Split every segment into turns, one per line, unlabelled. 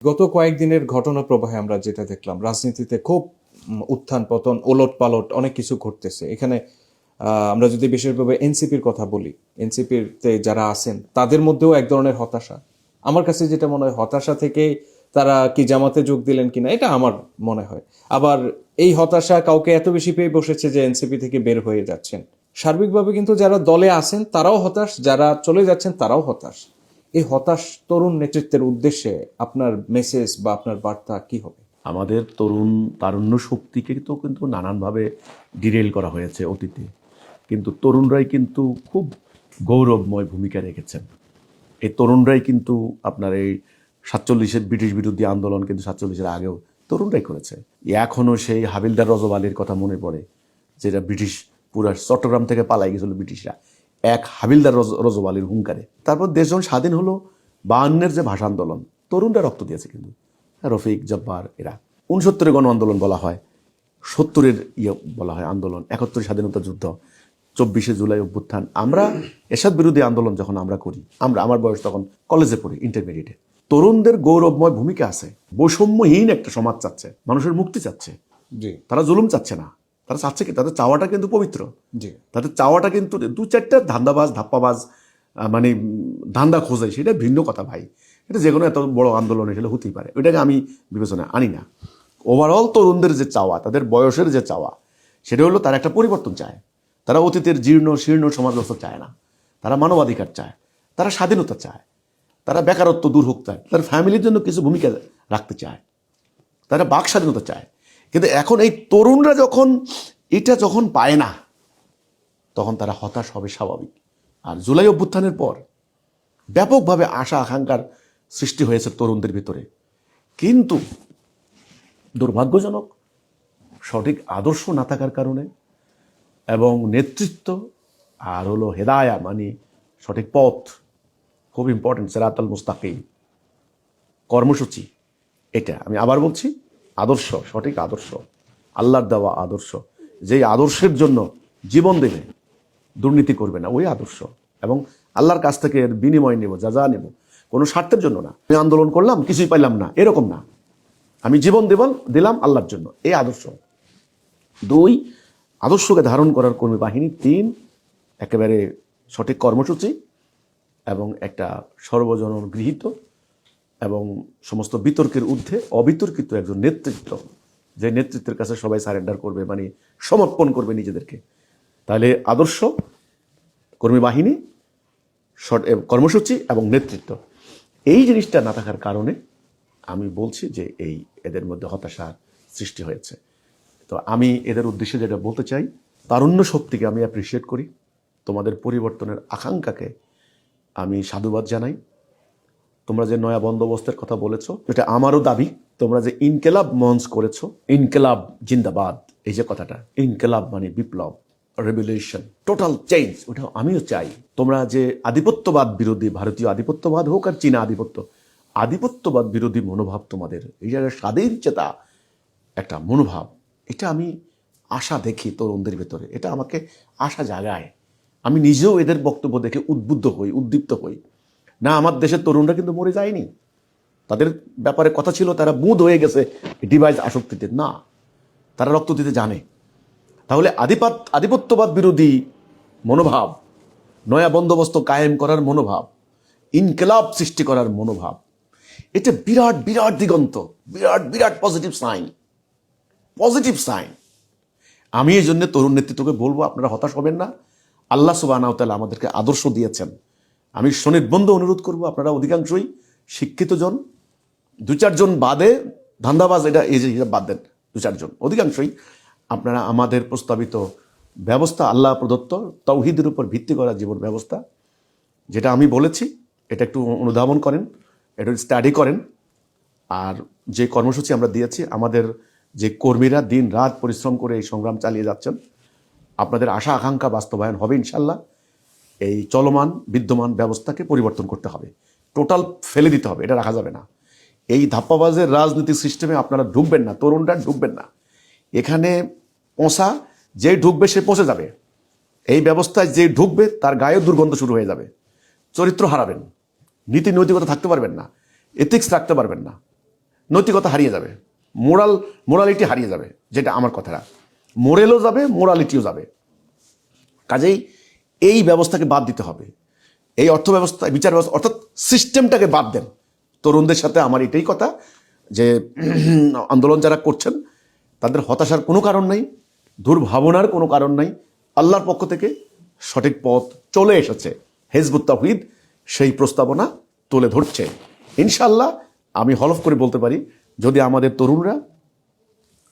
গত কয়েকদিনের ঘটনা প্রবাহে আমরা যেটা দেখলাম, রাজনীতিতে খুব উত্থান পতন, ওলট পালট অনেক কিছু ঘটতেছে এখানে। আমরা যদি বিশেষভাবে এনসিপির কথা বলি, এনসিপিতে যারা আছেন তাদের মধ্যেও এক ধরনের হতাশা। আমার কাছে যেটা মনে হয়, হতাশা থেকে তারা কি জামাতে যোগ দিলেন কিনা এটা আমার মনে হয়। আবার এই হতাশা কাউকে এত বেশি পেয়ে বসেছে যে এনসিপি থেকে বের হয়ে যাচ্ছেন। সার্বিকভাবে কিন্তু যারা দলে আছেন তারাও হতাশ, যারা চলে যাচ্ছেন তারাও হতাশ। এই হতাশ তরুণ নেতৃত্বের উদ্দেশ্যে আপনার মেসেজ বা আপনার বার্তা কি হবে?
আমাদের তারুণ্য শক্তিকে তো কিন্তু নানানভাবে ডিরেল করা হয়েছে অতীতে, কিন্তু তরুণরাই কিন্তু খুব গৌরবময় ভূমিকা রেখেছেন। এই তরুণরাই কিন্তু আপনার এই 47-এর ব্রিটিশ বিরোধী আন্দোলন কিন্তু 47-এর আগেও তরুণরাই করেছে। এখনও সেই হাবিলদার রজব আলীর কথা মনে পড়ে, যেটা ব্রিটিশ পুরা চট্টগ্রাম থেকে পালাই গেছিল ব্রিটিশরা এক হাবিলদার রজব আলীর হুঙ্কারে। তারপর দেশ যখন স্বাধীন হলো, 52-এর যে ভাষা আন্দোলন, তরুণরা রক্ত দিয়েছে কিন্তু, রফিক জব্বার এরা। 69-এর গণ আন্দোলন বলা হয়, 70-এর বলা হয় আন্দোলন, 71-এর স্বাধীনতা যুদ্ধ, 24শে জুলাই অভ্যুত্থান। আমরা এরশাদ বিরোধী আন্দোলন যখন আমরা করি, আমার বয়স তখন কলেজে পড়ি, ইন্টারমিডিয়েটে। তরুণদের গৌরবময় ভূমিকা আছে। বৈষম্যহীন একটা সমাজ চাচ্ছে, মানুষের মুক্তি চাচ্ছে,
জি
তারা জুলুম চাচ্ছে না। তারা চাচ্ছে কি, তাদের চাওয়াটা কিন্তু পবিত্র,
জি
তাদের চাওয়াটা কিন্তু 2-4টা ধান্দাবাজ ধাপ্পাবাজ মানে ধান্দা খোঁজে, সেটা ভিন্ন কথা ভাই। এটা যে কোনো এত বড় আন্দোলন এসে হতেই পারে, ওইটাকে আমি বিবেচনায় আনি না। ওভারঅল তরুণদের যে চাওয়া, তাদের বয়সের যে চাওয়া, সেটা হলো তারা একটা পরিবর্তন চায়। তারা অতীতের জীর্ণ শীর্ণ সমাজ ব্যবস্থা চায় না, তারা মানবাধিকার চায়, তারা স্বাধীনতা চায়, তারা বেকারত্ব দূর হোক চায়, তার ফ্যামিলির জন্য কিছু ভূমিকা রাখতে চায়, তারা বাক স্বাধীনতা চায়। কিন্তু এখন এই তরুণরা যখন পায় না, তখন তারা হতাশ হবে স্বাভাবিক। আর জুলাই অভ্যুত্থানের পর ব্যাপকভাবে আশা আকাঙ্ক্ষার সৃষ্টি হয়েছে তরুণদের ভিতরে, কিন্তু দুর্ভাগ্যজনক সঠিক আদর্শ না থাকার কারণে এবং নেতৃত্ব আর হলো হেদায়া, মানে সঠিক পথ, খুব ইম্পর্টেন্ট, সিরাতাল মুস্তাকিম, কর্মসূচি, এটা আমি আবার বলছি, আদর্শ, সঠিক আদর্শ, আল্লাহর দেওয়া আদর্শ, যেই আদর্শের জন্য জীবন দেবে, দুর্নীতি করবে না, ওই আদর্শ, এবং আল্লাহর কাছ থেকে এর বিনিময় নেব, যা নেব, কোনো স্বার্থের জন্য না। আমি আন্দোলন করলাম, কিছুই পাইলাম না, এরকম না। আমি জীবন দিলাম আল্লাহর জন্য, এই আদর্শ। 2, আদর্শকে ধারণ করার কর্মী বাহিনী। 3, একেবারে সঠিক কর্মসূচি এবং একটা সর্বজন গৃহীত এবং সমস্ত বিতর্কের ঊর্ধ্বে অবিতর্কিত একজন নেতৃত্ব, যে নেতৃত্বের কাছে সবাই সারেন্ডার করবে, মানে সমর্পণ করবে নিজেদেরকে। তাহলে আদর্শ, কর্মী বাহিনী, কর্মসূচি এবং নেতৃত্ব, এই জিনিসটা না থাকার কারণে আমি বলছি যে এদের মধ্যে হতাশার সৃষ্টি হয়েছে। তো আমি এদের উদ্দেশ্যে যেটা বলতে চাই, তারুণ্য শক্তিকে আমি অ্যাপ্রিসিয়েট করি, তোমাদের পরিবর্তনের আকাঙ্ক্ষাকে আমি সাধুবাদ জানাই। তোমরা যে নয়া বন্দোবস্তের কথা বলেছো, এটা আমারও দাবি। তোমরা যে ইনকেলাব মঞ্চ করেছো, ইনকেলাব জিন্দাবাদ, এই যে কথাটা, ইনকেলাব মানে বিপ্লব, রেভলিউশন, টোটাল চেঞ্জ, ওটা আমিও চাই। তোমরা যে আধিপত্যবাদ বিরোধী, ভারতীয় আধিপত্যবাদ হোক আর চীনা আধিপত্যবাদ বিরোধী মনোভাব, তোমাদের এই জায়গায় স্বাধীন চেতা একটা মনোভাব, এটা আমি আশা দেখি তরুণদের ভেতরে, এটা আমাকে আশা জাগায়। আমি নিজেও এদের বক্তব্য দেখে উদ্বুদ্ধ হই, উদ্দীপ্ত হই। না, আমার দেশের তরুণরা কিন্তু মরে যায়নি, তাদের ব্যাপারে কথা ছিল তারা বুঁদ হয়ে গেছে ডিভাইস আসক্তিতে, না, তারা রক্ত দিতে জানে। তাহলে আধিপত্যবাদ বিরোধী মনোভাব, নয়া বন্দোবস্ত কায়েম করার মনোভাব, ইনকিলাব সৃষ্টি করার মনোভাব, এটা বিরাট বিরাট দিগন্ত, বিরাট বিরাট পজিটিভ সাইন। আমি এই জন্য তরুণ নেতৃত্বকে বলবো, আপনারা হতাশ হবেন না। আল্লাহ সুবহানাহু ওয়া তাআলা আমাদেরকে আদর্শ দিয়েছেন। আমি সনির্বন্ধ অনুরোধ করব, আপনারা অধিকাংশই শিক্ষিত জন, 2-4 জন বাদে ধান্দাবাজ, এটা এই যে বাদ দেন, 2-4 জন, অধিকাংশই আপনারা আমাদের প্রস্তাবিত ব্যবস্থা, আল্লাহ প্রদত্ত তাওহীদের উপর ভিত্তি করা জীবন ব্যবস্থা, যেটা আমি বলেছি, এটা একটু অনুধাবন করেন, এটা স্টাডি করেন। আর যে কর্মসূচি আমরা দিয়েছি, আমাদের যে কর্মীরা দিন রাত পরিশ্রম করে এই সংগ্রাম চালিয়ে যাচ্ছেন, আপনাদের আশা আকাঙ্ক্ষা বাস্তবায়ন হবে ইনশাল্লাহ। এই চলমান বিদ্যমান ব্যবস্থাকে পরিবর্তন করতে হবে, টোটাল ফেলে দিতে হবে, এটা রাখা যাবে না। এই ধাপ্পাবাজের রাজনীতিক সিস্টেমে আপনারা ঢুকবেন না, তরুণরা ঢুকবেন না। এখানে যে ঢুকবে সে পচে যাবে। এই ব্যবস্থায় যে ঢুকবে তার গায়ে দুর্গন্ধ শুরু হয়ে যাবে, চরিত্র হারাবেন, নীতি নৈতিকতা থাকতে পারবেন না, এথিক্স রাখতে পারবেন না। নৈতিকতা হারিয়ে যাবে, মোরালিটি হারিয়ে যাবে, যেটা আমার কথাটা। মোরেলও যাবে, মোরালিটিও যাবে। কাজেই এই ব্যবস্থাকে বাদ দিতে হবে, এই অর্থ ব্যবস্থা, বিচার ব্যবস্থা, অর্থাৎ সিস্টেমটাকে বাদ দেন। তরুণদের সাথে আমার এটাই কথা যে আন্দোলন যারা করছেন তাদের হতাশার কোনো কারণ নাই, দুর্ভাবনার কোনো কারণ নাই। আল্লাহর পক্ষ থেকে সঠিক পথ চলে এসেছে, হিজবুত তাওহীদ সেই প্রস্তাবনা তুলে ধরছে। ইনশাল্লাহ আমি হলফ করে বলতে পারি, যদি আমাদের তরুণরা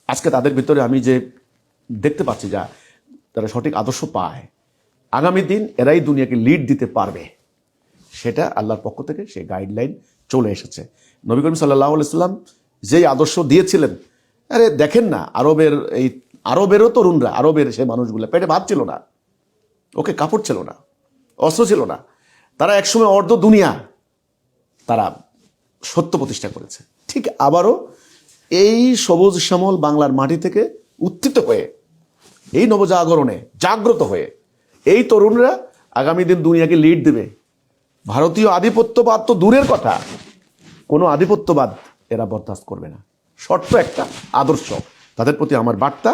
আজকে তাদের ভিতরে আমি যে দেখতে পাচ্ছি যা তারা সঠিক আদর্শ পায়, আগামী দিন এরাই দুনিয়াকে লিড দিতে পারবে, সেটা আল্লাহর পক্ষ থেকে সেই গাইডলাইন চলে এসেছে। নবী করিম সাল্লাল্লাহু আলাইহি সাল্লাম যেই আদর্শ দিয়েছিলেন, আরে দেখেন না আরবেরও তরুণরা, আরবের সে মানুষগুলো পেটে ভাত ছিল না, ওকে কাপড় ছিল না, অস্ত্র ছিল না, তারা একসময় অর্ধ দুনিয়া তারা সত্য প্রতিষ্ঠা করেছে। ঠিক আবারও এই সবুজ শ্যামল বাংলার মাটি থেকে উত্থিত হয়ে, এই নবজাগরণে জাগ্রত হয়ে এই তরুণরা আগামী দিন দুনিয়াকে লিড দেবে। ভারতীয় আধিপত্যবাদ তো দূরের কথা, কোনো আধিপত্যবাদ এরা বরদাস্ত করবে না। শর্ত একটা, আদর্শ। তাদের প্রতি আমার বার্তা,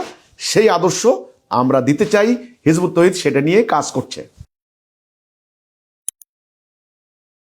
সেই আদর্শ আমরা দিতে চাই, হিজবুত তাওহীদ সেটা নিয়ে কাজ করছে।